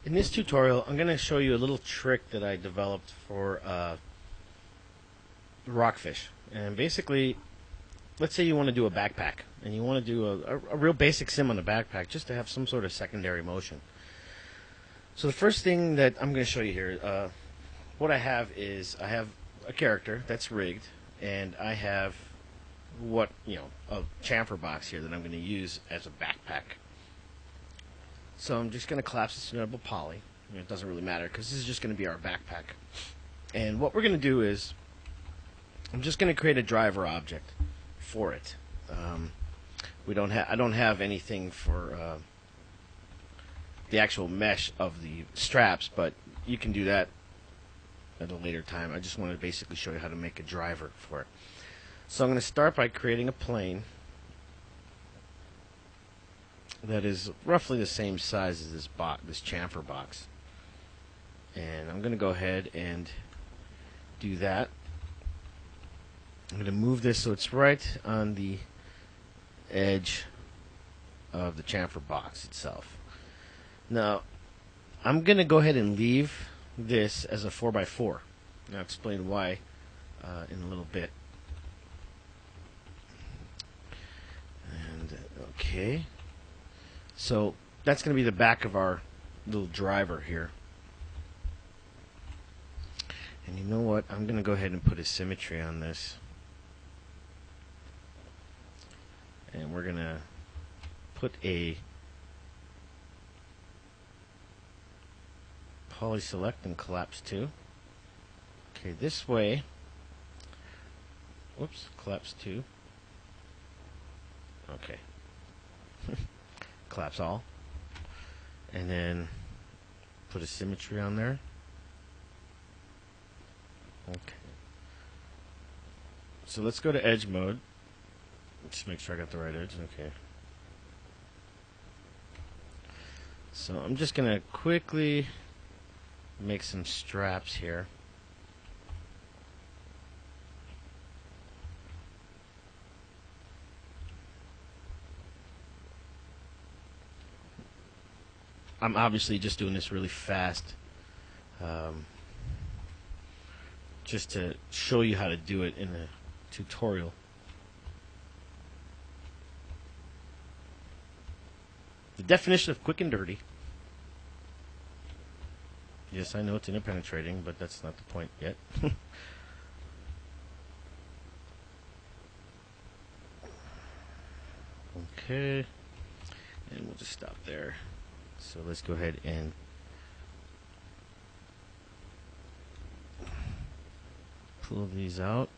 In this tutorial, I'm going to show you a little trick that I developed for rockfish. And basically, let's say you want to do a backpack, and you want to do a real basic sim on the backpack just to have some sort of secondary motion. So the first thing that I'm going to show you here, what I have is I have a character that's rigged, and I have a chamfer box here that I'm going to use as a backpack. So I'm just going to collapse this to double poly. It doesn't really matter because this is just going to be our backpack. And what we're going to do is I'm just going to create a driver object for it. I don't have anything for the actual mesh of the straps, but you can do that at a later time. I just want to basically show you how to make a driver for it. So I'm going to start by creating a plane that is roughly the same size as this chamfer box, and I'm going to go ahead and do that. I'm going to move this so it's right on the edge of the chamfer box itself. Now I'm going to go ahead and leave this as a 4x4. I'll explain why in a little bit. And okay, so that's going to be the back of our little driver here. And you know what? I'm going to go ahead and put a symmetry on this. And we're going to put a poly select and collapse to. Okay, this way. Whoops, collapse to. Okay. Collapse all. And then put a symmetry on there. Okay. So let's go to edge mode. Just make sure I got the right edge. Okay. So I'm just going to quickly make some straps here. I'm obviously just doing this really fast, just to show you how to do it in a tutorial. The definition of quick and dirty. Yes, I know it's interpenetrating, but that's not the point yet. Okay, and we'll just stop there. So let's go ahead and pull these out.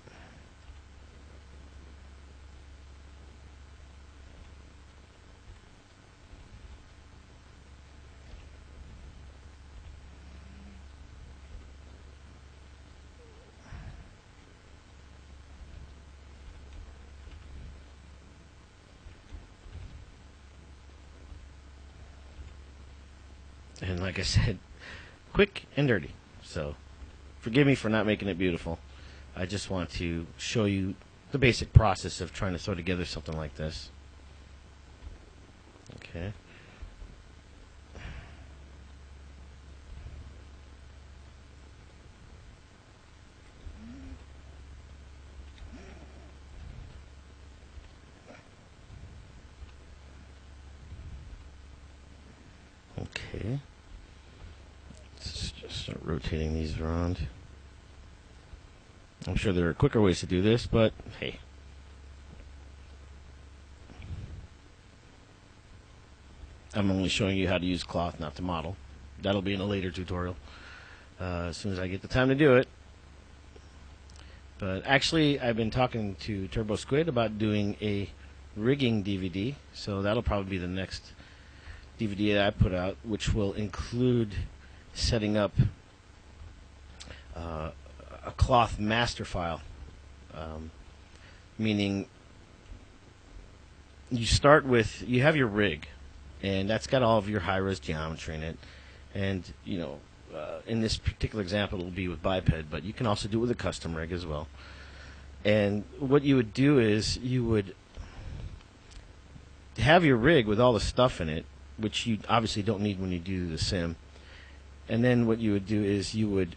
And like I said, quick and dirty. So forgive me for not making it beautiful. I just want to show you the basic process of trying to throw together something like this. Okay. Okay. Let's just start rotating these around. I'm sure there are quicker ways to do this, but hey. I'm only showing you how to use cloth, not to model. That'll be in a later tutorial, as soon as I get the time to do it. But actually, I've been talking to Turbo Squid about doing a rigging DVD, so that'll probably be the next DVD that I put out, which will include setting up a cloth master file, meaning you have your rig, and that's got all of your high-res geometry in it, and in this particular example it'll be with biped, but you can also do it with a custom rig as well. And what you would do is you would have your rig with all the stuff in it, which you obviously don't need when you do the sim, And then what you would do is you would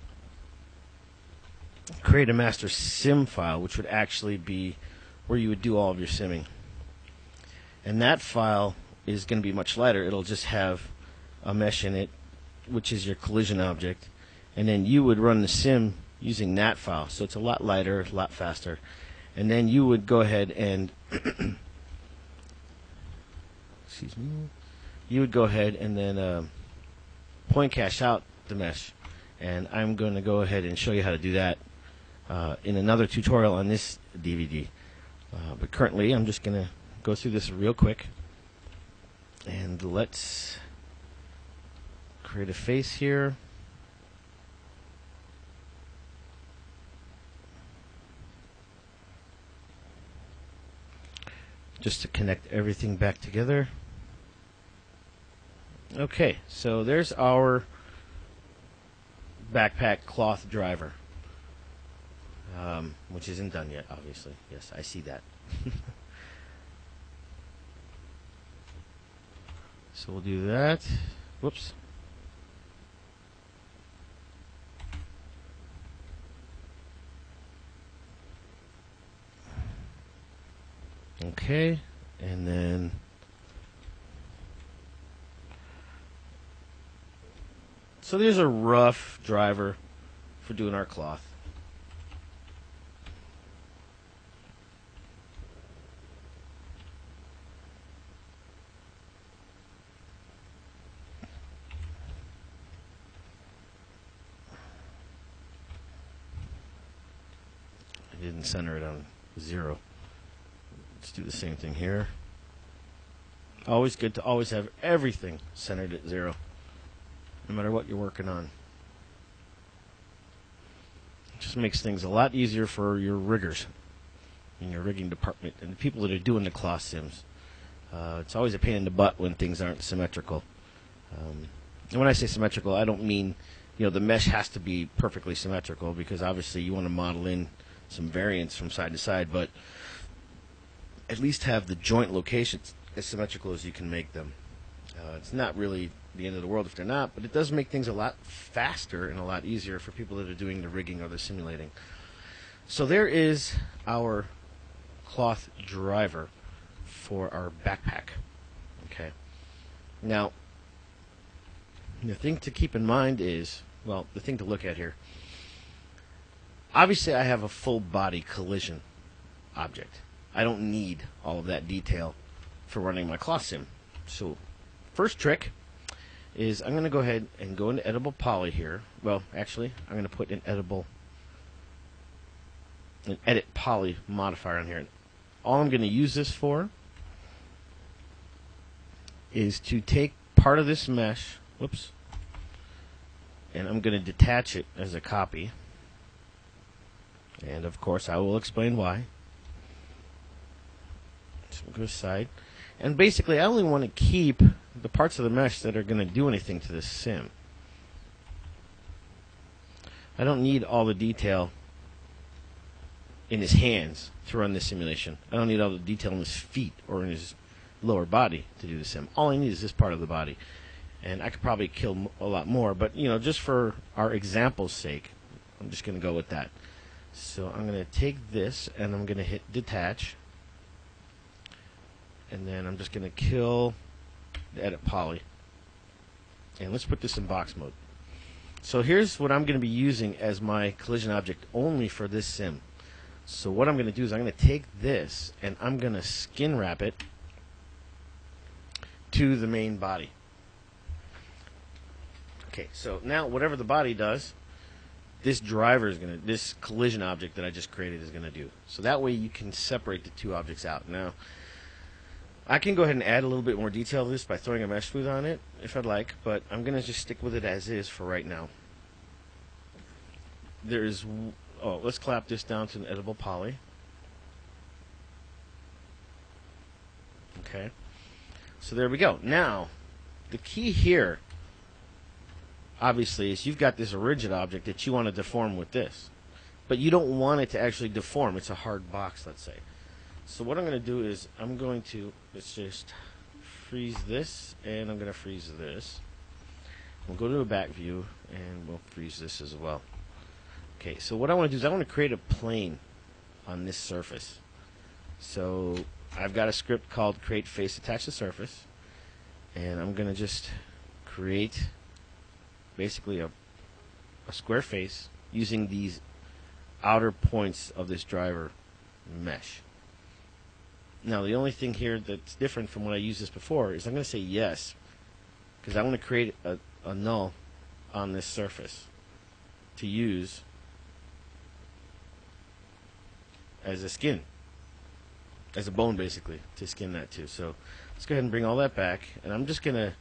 create a master sim file, which would actually be where you would do all of your simming. And that file is going to be much lighter. It'll just have a mesh in it, which is your collision object. And then you would run the sim using that file. So it's a lot lighter, a lot faster. And then you would go ahead and excuse me. You would go ahead and then point cache out the mesh. And I'm going to go ahead and show you how to do that in another tutorial on this DVD. But currently, I'm just going to go through this real quick. And let's create a face here. Just to connect everything back together. Okay, so there's our BackPack cloth driver, which isn't done yet, obviously. Yes, I see that. So we'll do that. Whoops. Okay, and then so there's a rough driver for doing our cloth. I didn't center it on 0. Let's do the same thing here. Always good to always have everything centered at 0, no matter what you're working on. It just makes things a lot easier for your riggers in your rigging department and the people that are doing the cloth sims. It's always a pain in the butt when things aren't symmetrical. And when I say symmetrical, I don't mean, you know, the mesh has to be perfectly symmetrical, because obviously you want to model in some variance from side to side, but at least have the joint locations as symmetrical as you can make them. It's not really the end of the world if they're not, but it does make things a lot faster and a lot easier for people that are doing the rigging or the simulating. So there is our cloth driver for our BackPack. Okay. Now, the thing to keep in mind is, well, the thing to look at here, obviously I have a full body collision object. I don't need all of that detail for running my cloth sim. So first trick is I'm going to go ahead and go into editable poly here. Well, actually, I'm going to put an edit poly modifier on here. And all I'm going to use this for is to take part of this mesh, whoops, and I'm going to detach it as a copy. And of course, I will explain why. So we'll go aside. And basically, I only want to keep the parts of the mesh that are going to do anything to this sim. I don't need all the detail in his hands to run this simulation. I don't need all the detail in his feet or in his lower body to do the sim. All I need is this part of the body. And I could probably kill a lot more, but you know, just for our example's sake, I'm just going to go with that. So I'm going to take this and I'm going to hit detach. And then I'm just going to kill the edit poly. And let's put this in box mode. So here's what I'm going to be using as my collision object only for this sim. So what I'm going to do is I'm going to take this and I'm going to skin wrap it to the main body. Okay, so now whatever the body does, this driver is going to, this collision object that I just created is going to do. So that way you can separate the two objects out. Now, I can go ahead and add a little bit more detail to this by throwing a mesh smooth on it if I'd like, but I'm going to just stick with it as is for right now. There's, oh, let's clap this down to an editable poly. Okay, so there we go. Now, the key here, obviously, is you've got this rigid object that you want to deform with this, but you don't want it to actually deform. It's a hard box, let's say. So what I'm going to do is I'm going to, let's just freeze this, and I'm going to freeze this. We'll go to a back view and we'll freeze this as well. Okay, so what I want to do is I want to create a plane on this surface. So I've got a script called create face attach to surface, and I'm going to just create basically a square face using these outer points of this driver mesh. Now the only thing here that's different from what I used this before is I'm going to say yes, because I want to create a null on this surface to use as a skin, as a bone basically, to skin that too. So let's go ahead and bring all that back, and I'm just going to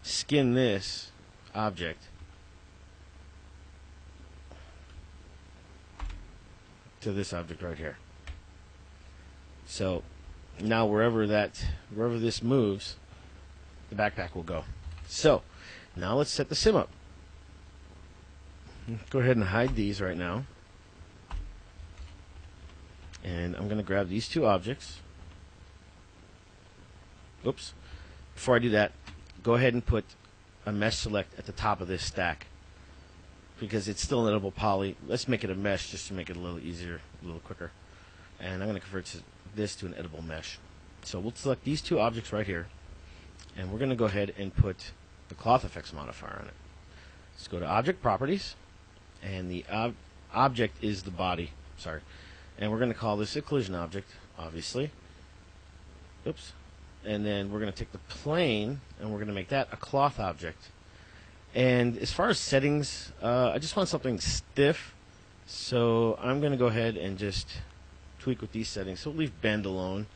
skin this object to this object right here. So now wherever this moves, the backpack will go. So now let's set the sim up. Go ahead and hide these right now. And I'm going to grab these two objects. Oops. Before I do that, go ahead and put a mesh select at the top of this stack, because it's still an editable poly. Let's make it a mesh just to make it a little easier, a little quicker. And I'm going to convert this to an editable mesh. So we'll select these two objects right here, and we're going to go ahead and put the cloth effects modifier on it. Let's go to object properties, and the object is the body. Sorry. And we're going to call this a collision object, obviously. Oops. And then we're going to take the plane, and we're going to make that a cloth object. And as far as settings, I just want something stiff. So I'm going to go ahead and just tweak with these settings. So we'll leave bend alone.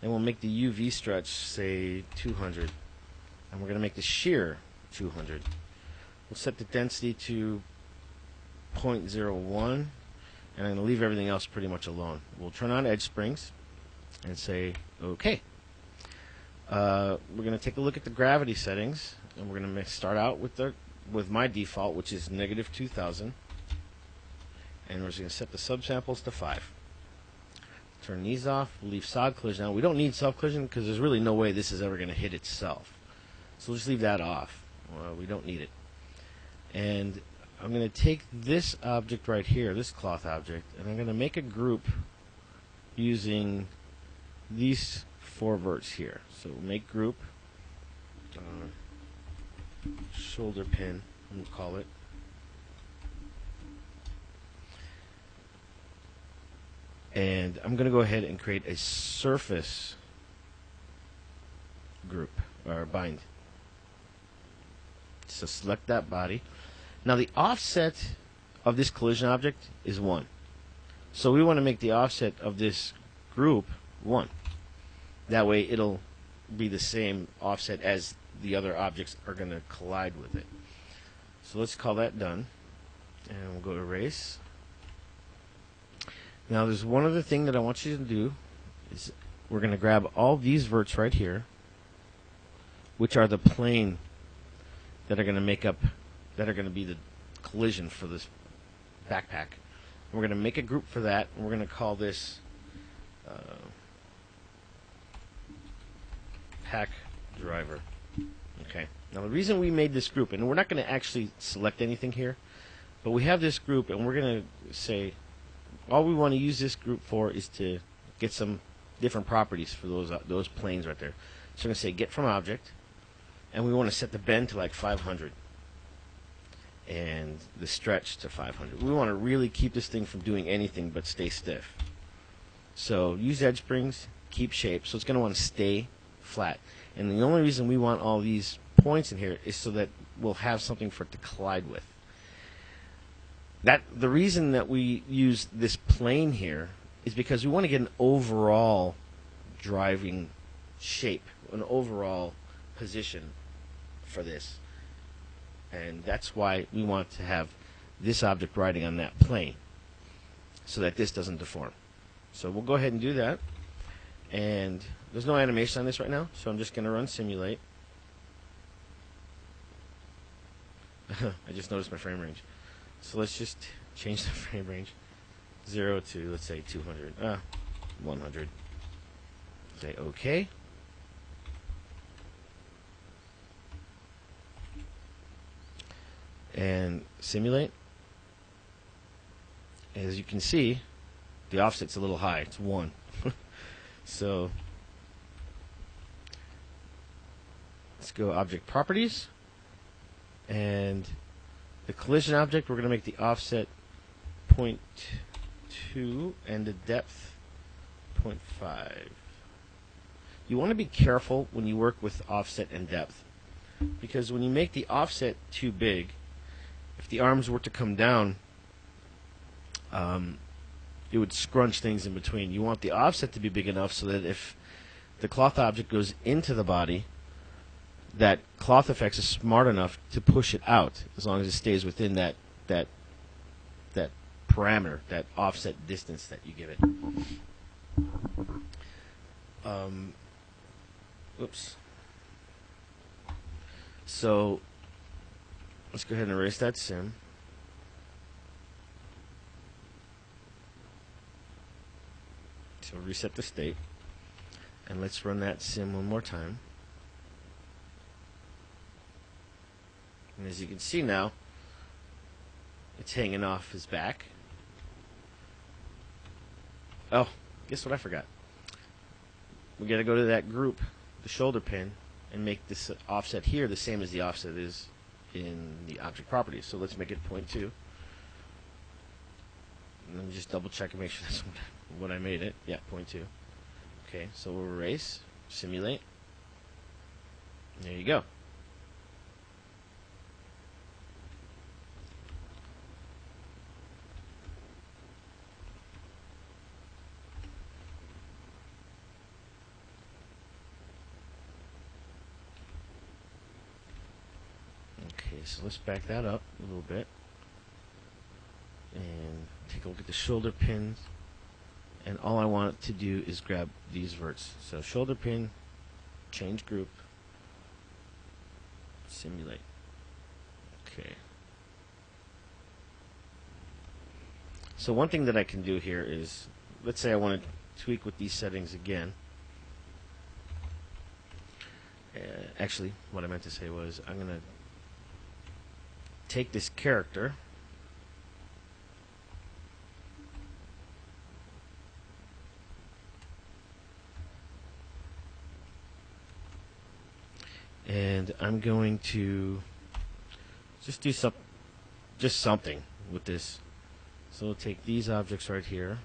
And we'll make the UV stretch, say, 200. And we're going to make the shear 200. We'll set the density to 0.01. And I'm going to leave everything else pretty much alone. We'll turn on edge springs and say OK. We're going to take a look at the gravity settings, and we're going to start out with my default, which is -2000, and we're just going to set the subsamples to 5. Turn these off. We'll leave solid collision on. We don't need self collision because there's really no way this is ever going to hit itself. So we'll just leave that off. We don't need it. And I'm going to take this object right here, this cloth object, and I'm going to make a group using these 4 verts here. So we'll make group, shoulder pin, we'll call it. And I'm going to go ahead and create a surface group, or bind. So select that body. Now the offset of this collision object is 1. So we want to make the offset of this group 1. That way it'll be the same offset as the other objects are going to collide with it. So let's call that done. And we'll go to erase. Now there's one other thing that I want you to do. Is we're going to grab all these verts right here, which are the plane that are going to make up, that are going to be the collision for this backpack. And we're going to make a group for that, and we're going to call this pack driver. Okay. Now the reason we made this group, and we're not going to actually select anything here, but we have this group, and we're going to say all we want to use this group for is to get some different properties for those planes right there. So I'm going to say get from object, and we want to set the bend to like 500 and the stretch to 500. We want to really keep this thing from doing anything but stay stiff. So use edge springs, keep shape, so it's going to want to stay flat. And the only reason we want all these points in here is so that we'll have something for it to collide with. The reason that we use this plane here is because we want to get an overall driving shape, an overall position for this. And that's why we want to have this object riding on that plane so that this doesn't deform. So we'll go ahead and do that. And there's no animation on this right now, so I'm just going to run simulate. I just noticed my frame range. So let's just change the frame range. 0 to, let's say, 200. 100. Say OK. and simulate. As you can see, the offset's a little high. It's 1. So let's go object properties, and the collision object, we're going to make the offset 0.2 and the depth 0.5. You want to be careful when you work with offset and depth, because when you make the offset too big, if the arms were to come down, it would scrunch things in between. You want the offset to be big enough so that if the cloth object goes into the body, that cloth effects is smart enough to push it out, as long as it stays within that parameter, that offset distance that you give it. Oops. So let's go ahead and erase that sim. So reset the state, and let's run that sim one more time. And as you can see now, it's hanging off his back. Oh, guess what I forgot? We got to go to that group, the shoulder pin, and make this offset here the same as the offset is in the object properties. So let's make it 0.2. And let me just double check and make sure that's what I made it. Yeah, 0.2. Okay, so we'll erase, simulate. There you go. Okay, so let's back that up a little bit and take a look at the shoulder pins. And all I want to do is grab these verts. So shoulder pin, change group, simulate. Okay. So one thing that I can do here is, let's say I want to tweak with these settings again. Actually, what I meant to say was I'm going to take this character and I'm going to just do something with this. So we'll take these objects right here,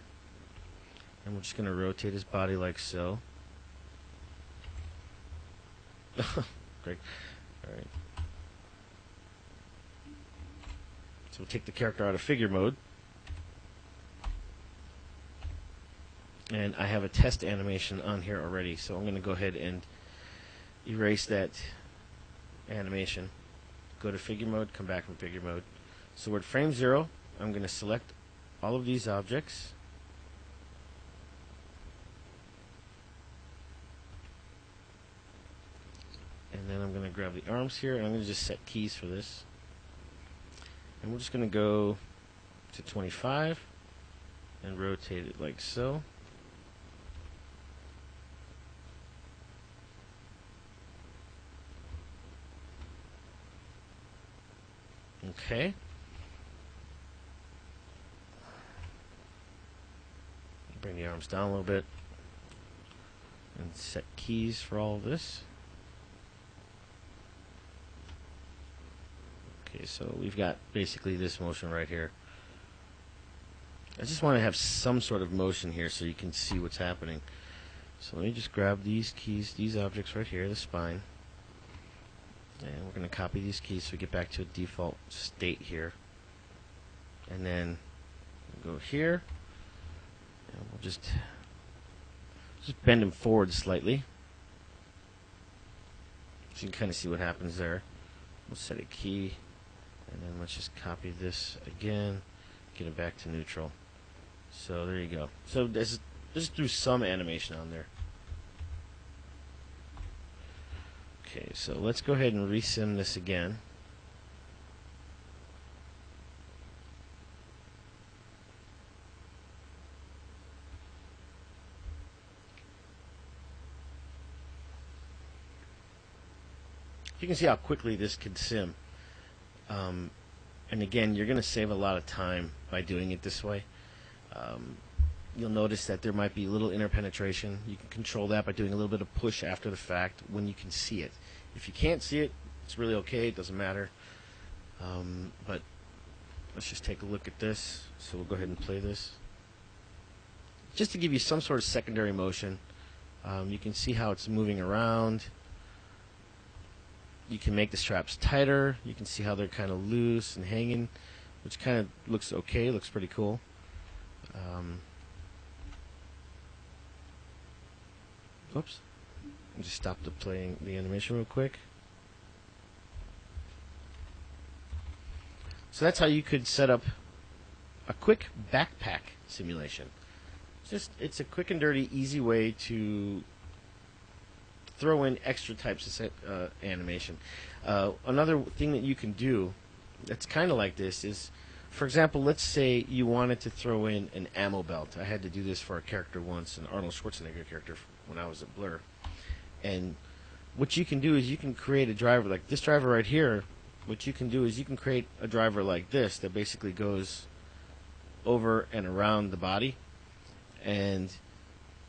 and we're just going to rotate his body like so. Great. Alright. So we'll take the character out of figure mode, and I have a test animation on here already, so I'm going to go ahead and erase that animation, go to figure mode, come back from figure mode. So we're at frame 0. I'm going to select all of these objects, and then I'm going to grab the arms here, and I'm going to just set keys for this, and we're just going to go to 25 and rotate it like so. Okay. Bring the arms down a little bit and set keys for all of this. Okay, so we've got basically this motion right here. I just want to have some sort of motion here so you can see what's happening. So let me just grab these keys, these objects right here, the spine. And we're going to copy these keys so we get back to a default state here. And then we'll go here, and we'll just bend them forward slightly, so you can kind of see what happens there. We'll set a key, and then let's just copy this again, get it back to neutral. So there you go. So just do some animation on there. Okay, so let's go ahead and resim this again. You can see how quickly this can sim. And again, you're going to save a lot of time by doing it this way. You'll notice that there might be a little interpenetration. You can control that by doing a little bit of push after the fact when you can see it. If you can't see it, it's really okay. It doesn't matter. But let's just take a look at this. So we'll go ahead and play this. Just to give you some sort of secondary motion. You can see how it's moving around. You can make the straps tighter. You can see how they're kind of loose and hanging, which kind of looks okay. Looks pretty cool. Oops. I'll just stop the playing the animation real quick. So that's how you could set up a quick backpack simulation. It's a quick and dirty, easy way to throw in extra types of animation. Another thing that you can do that's kind of like this is, for example, let's say you wanted to throw in an ammo belt. I had to do this for a character once, an Arnold Schwarzenegger character when I was at Blur. And what you can do is you can create a driver like this driver right here. What you can do is you can create a driver like this that basically goes over and around the body, and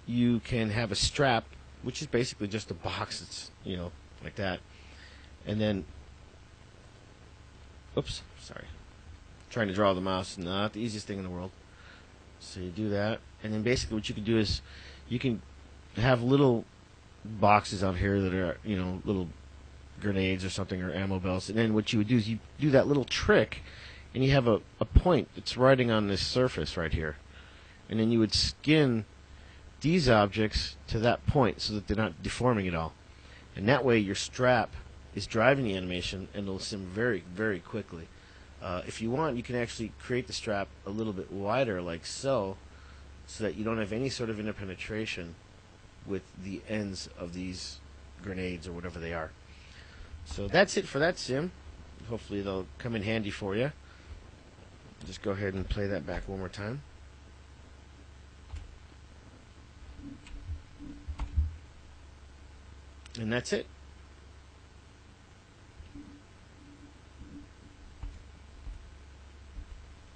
you can have a strap, which is basically just a box that's, you know, like that. And then, oops, sorry, trying to draw the mouse, not the easiest thing in the world. So you do that, and then basically what you can do is you can have little boxes out here that are, you know, little grenades or something, or ammo belts. And then what you would do is you do that little trick, and you have a point that's riding on this surface right here. And then you would skin these objects to that point so that they're not deforming at all. And that way your strap is driving the animation, and it'll sim very, very quickly. If you want, you can actually create the strap a little bit wider, like so that you don't have any sort of interpenetration with the ends of these grenades or whatever they are. So that's it for that sim. Hopefully they'll come in handy for you. Just go ahead and play that back one more time. And that's it.